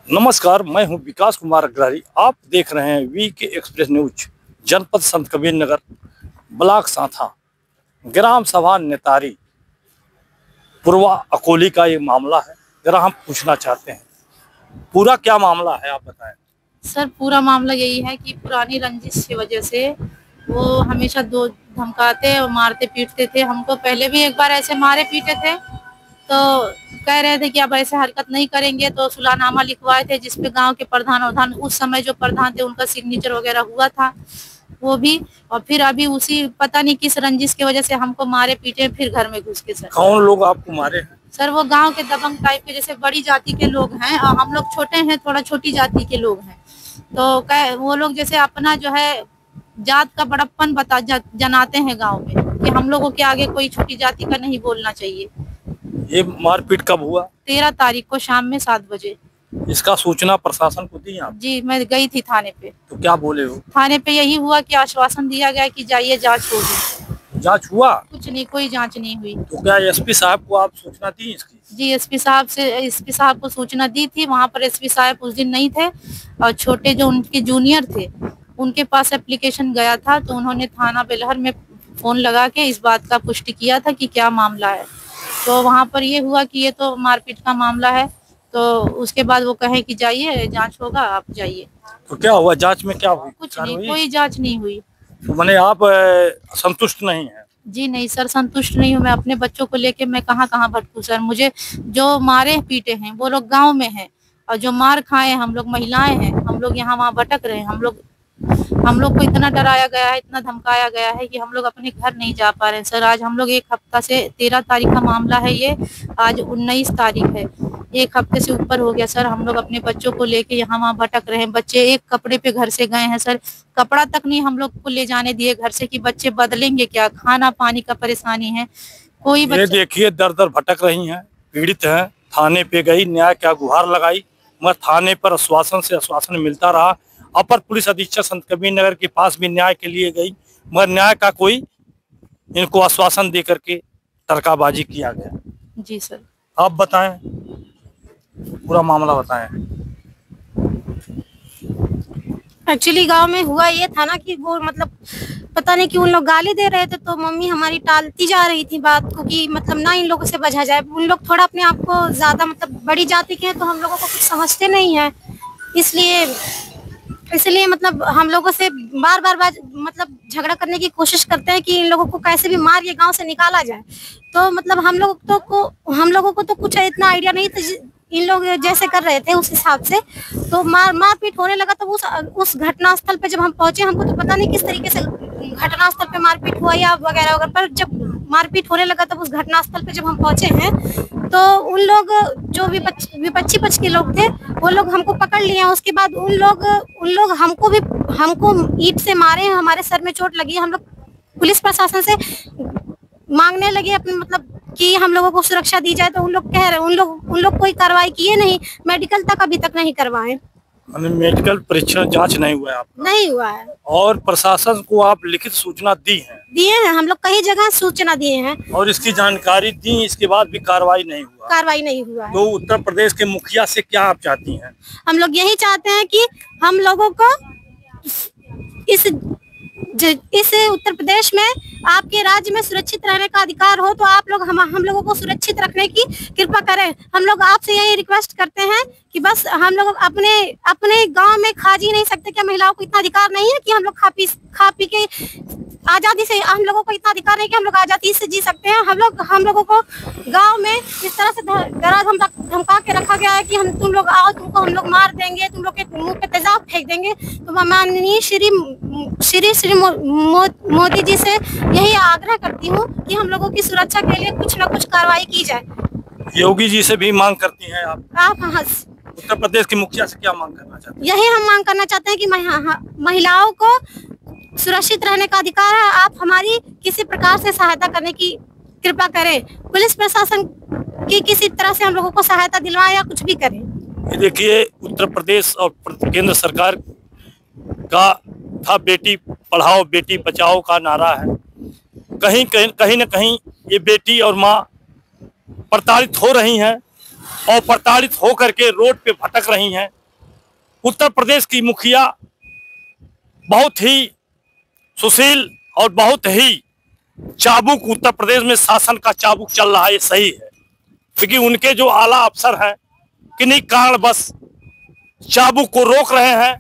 नमस्कार, मैं हूं विकास कुमार अग्रवाल। आप देख रहे हैं वीके एक्सप्रेस न्यूज। जनपद संत कबीर नगर, ब्लॉक सांथा, ग्राम सभा नेतारी पूर्वा अकोली का ये मामला है। जरा हम पूछना चाहते हैं, पूरा क्या मामला है, आप बताएं। सर, पूरा मामला यही है कि पुरानी रंजिश की वजह से वो हमेशा दो धमकाते और मारते पीटते थे। हमको पहले भी एक बार ऐसे मारे पीटे थे, तो कह रहे थे कि अब ऐसे हरकत नहीं करेंगे, तो सुलहनामा लिखवाए थे जिसपे गांव के प्रधान उस समय जो प्रधान थे उनका सिग्नेचर वगैरह हुआ था वो भी। और फिर अभी उसी पता नहीं किस रंजिश की वजह से हमको मारे पीटे, फिर घर में घुस के। सर, कौन लोग आपको मारे हैं? सर, वो गांव के दबंग टाइप के, जैसे बड़ी जाति के लोग हैं और हम लोग छोटे हैं, थोड़ा छोटी जाति के लोग हैं। तो वो लोग जैसे अपना जो है जात का बड़प्पन जनाते हैं गांव में कि हम लोगों के आगे कोई छोटी जाति का नहीं बोलना चाहिए। ये मारपीट कब हुआ? 13 तारीख को शाम में 7 बजे। इसका सूचना प्रशासन को दी आप? जी, मैं गई थी थाने पे। तो क्या बोले हो? थाने पे यही हुआ कि आश्वासन दिया गया कि जाइए जांच होगी। जांच हुआ? कुछ नहीं, कोई जांच नहीं हुई। तो क्या एसपी साहब को आप सूचना दी इसकी? जी, एसपी साहब को सूचना दी थी। वहाँ पर एसपी साहब उस दिन नहीं थे और छोटे जो उनके जूनियर थे उनके पास एप्लीकेशन गया था, तो उन्होंने थाना बेलहर में फोन लगा के इस बात का पुष्टि किया था कि क्या मामला है। तो वहाँ पर ये हुआ कि ये तो मारपीट का मामला है, तो उसके बाद वो कहे कि जाइए जांच होगा, आप जाइए। तो क्या हुआ जांच में, क्या हुआ? कुछ नहीं, कोई जांच नहीं हुई। तो माने आप संतुष्ट नहीं है? जी नहीं सर, संतुष्ट नहीं हूँ। मैं अपने बच्चों को लेके मैं कहाँ कहाँ भटकूं सर। मुझे जो मारे पीटे हैं वो लोग गांव में हैं और जो मार खाए हम लोग महिलाएं हैं, हम लोग यहाँ वहाँ भटक रहे हैं। हम लोग को इतना डराया गया है, इतना धमकाया गया है कि हम लोग अपने घर नहीं जा पा रहे हैं सर। आज हम लोग एक हफ्ता से 13 तारीख का मामला है ये, आज 19 तारीख है, एक हफ्ते से ऊपर हो गया सर। हम लोग अपने बच्चों को लेके यहाँ वहाँ भटक रहे हैं। बच्चे एक कपड़े पे घर से गए हैं सर, कपड़ा तक नहीं हम लोग को ले जाने दिए घर से कि बच्चे बदलेंगे क्या, खाना पानी का परेशानी है। कोई ये देखिए दर दर भटक रही हैं, पीड़ित हैं। थाने पे गई, न्याय क्या गुहार लगाई, मगर थाने पर आश्वासन से आश्वासन मिलता रहा। अपर पुलिस अधीक्षक संत कबीर नगर के पास भी न्याय के लिए गई, मगर न्याय का कोई इनको आश्वासन दे करके टरकाबाजी किया गया। जी सर, आप बताएं, पूरा मामला बताएं। एक्चुअली गांव में हुआ ये था ना कि वो मतलब पता नहीं कि उन लोग गाली दे रहे थे, तो मम्मी हमारी टालती जा रही थी बात को कि मतलब ना इन लोगों से बचा जाए। उन लोग थोड़ा अपने आप को ज्यादा मतलब बड़ी जाति के हैं, तो हम लोगों को कुछ समझते नहीं है, इसलिए मतलब हम लोगों से बार बार मतलब झगड़ा करने की कोशिश करते हैं कि इन लोगों को कैसे भी मार के गांव से निकाला जाए। तो मतलब हम लोगों को तो कुछ इतना आइडिया नहीं था, इन लोग जैसे कर रहे थे उस हिसाब से तो मारपीट होने लगा। तो उस घटना स्थल पे जब हम पहुंचे, हमको तो पता नहीं किस तरीके से घटना स्थल पे मारपीट हुआ या वगैरह वगैरह, पर जब मारपीट होने लगा तब उस घटना स्थल पे जब हम पहुंचे हैं तो उन लोग जो विपक्षी पक्ष के लोग थे वो लोग हमको पकड़ लिए। उसके बाद उन लोग हमको ईंट से मारे, हमारे सर में चोट लगी। हम लोग पुलिस प्रशासन से मांगने लगे अपने मतलब कि हम लोगों को सुरक्षा दी जाए, तो उन लोग कह रहे उन लोग कोई कार्रवाई किए नहीं, मेडिकल तक अभी तक नहीं करवाए। मेडिकल परीक्षण जांच नहीं हुआ है आपका? नहीं हुआ है। और प्रशासन को आप लिखित सूचना दिए हैं? हम लोग कई जगह सूचना दिए हैं और इसकी जानकारी दी, इसके बाद भी कार्रवाई नहीं हुआ है। तो उत्तर प्रदेश के मुखिया से क्या आप चाहती हैं? हम लोग यही चाहते हैं कि हम लोगों को इस उत्तर प्रदेश में आपके राज्य में सुरक्षित रहने का अधिकार हो, तो आप लोग हम लोगों को सुरक्षित रखने की कृपा करें। हम लोग आपसे यही रिक्वेस्ट करते हैं कि बस हम लोग अपने गांव में खा जी नहीं सकते क्या? महिलाओं को इतना अधिकार नहीं है कि हम लोग खा पी के आजादी से, हम लोगों को इतना अधिकार नहीं कि हम लोग आजादी से जी सकते हैं। हम लोगों को गांव में इस तरह से डरा धमका के रखा गया है कि तुम लोग आओ, तुमको हम लोग मार देंगे, तुम लोग के मुंह पे तेजाब फेंक देंगे। तो माननीय श्री मोदी जी से यही आग्रह करती हूँ कि हम लोगों की सुरक्षा के लिए कुछ न कुछ कार्रवाई की जाए। योगी जी से भी मांग करती हैं आप? हाँ, उत्तर प्रदेश के मुखिया से क्या मांग करना चाहते हैं? यही हम मांग करना चाहते हैं कि महिलाओं को सुरक्षित रहने का अधिकार है। आप हमारी किसी प्रकार से सहायता करने की कृपा करें। पुलिस प्रशासन की किसी तरह से हम लोगों को सहायता दिलवाएं या कुछ भी करें। देखिए, उत्तर प्रदेश और केंद्र सरकार का था बेटी पढ़ाओ बेटी बचाओ का नारा है। कहीं न कहीं ये बेटी और माँ प्रताड़ित हो रही हैं। और प्रताड़ित होकर के रोड पे भटक रही हैं। उत्तर प्रदेश की मुखिया बहुत ही सुशील और बहुत ही चाबुक उत्तर प्रदेश में शासन का चाबुक चल रहा है, ये सही है, क्योंकि उनके जो आला अफसर हैं किन्हीं कारण बस चाबुक को रोक रहे हैं,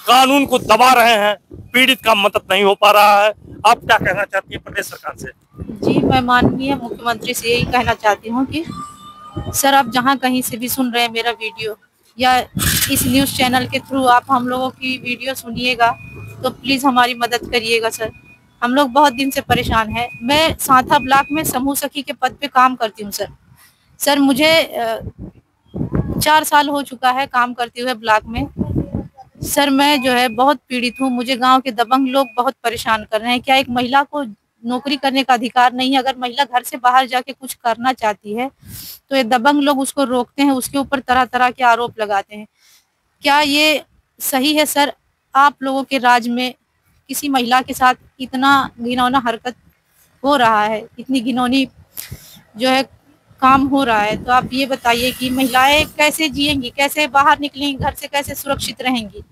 कानून को दबा रहे हैं, पीड़ित का मदद नहीं हो पा रहा है। आप क्या कहना चाहती है प्रदेश सरकार से? जी, मैं माननीय मुख्यमंत्री से यही कहना चाहती हूँ कि सर, आप जहाँ कहीं से भी सुन रहे हैं मेरा वीडियो या इस न्यूज़ चैनल के थ्रू आप हम लोगों की वीडियो सुनिएगा तो प्लीज़ हमारी मदद करिएगा सर। हम लोग बहुत दिन से परेशान हैं। मैं सांथा ब्लॉक में समूह सखी के पद पे काम करती हूँ सर। सर, मुझे 4 साल हो चुका है काम करते हुए ब्लॉक में। सर, मैं जो है बहुत पीड़ित हूँ। मुझे गांव के दबंग लोग बहुत परेशान कर रहे हैं। क्या एक महिला को नौकरी करने का अधिकार नहीं है? अगर महिला घर से बाहर जाके कुछ करना चाहती है तो ये दबंग लोग उसको रोकते हैं, उसके ऊपर तरह तरह के आरोप लगाते हैं। क्या ये सही है सर? आप लोगों के राज में किसी महिला के साथ इतना घिनौना हरकत हो रहा है, इतनी घिनौनी जो है काम हो रहा है, तो आप ये बताइए कि महिलाएं कैसे जिएंगी, कैसे बाहर निकलेंगी, घर से कैसे सुरक्षित रहेंगी?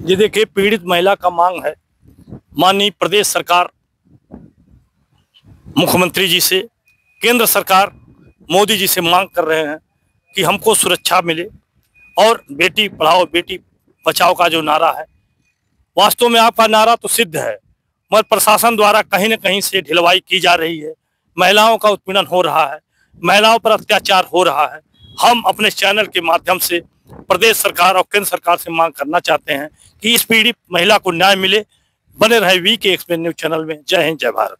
ये देखिए, पीड़ित महिला का मांग है माननीय प्रदेश सरकार मुख्यमंत्री जी से, केंद्र सरकार मोदी जी से मांग कर रहे हैं कि हमको सुरक्षा मिले और बेटी पढ़ाओ बेटी बचाओ का जो नारा है, वास्तव में आपका नारा तो सिद्ध है, मगर प्रशासन द्वारा कहीं न कहीं से ढिलवाई की जा रही है। महिलाओं का उत्पीड़न हो रहा है, महिलाओं पर अत्याचार हो रहा है। हम अपने चैनल के माध्यम से प्रदेश सरकार और केंद्र सरकार से मांग करना चाहते हैं कि इस पीड़ित महिला को न्याय मिले। बने रहे वीके एक्सप्रेस न्यूज चैनल में। जय हिंद, जय भारत।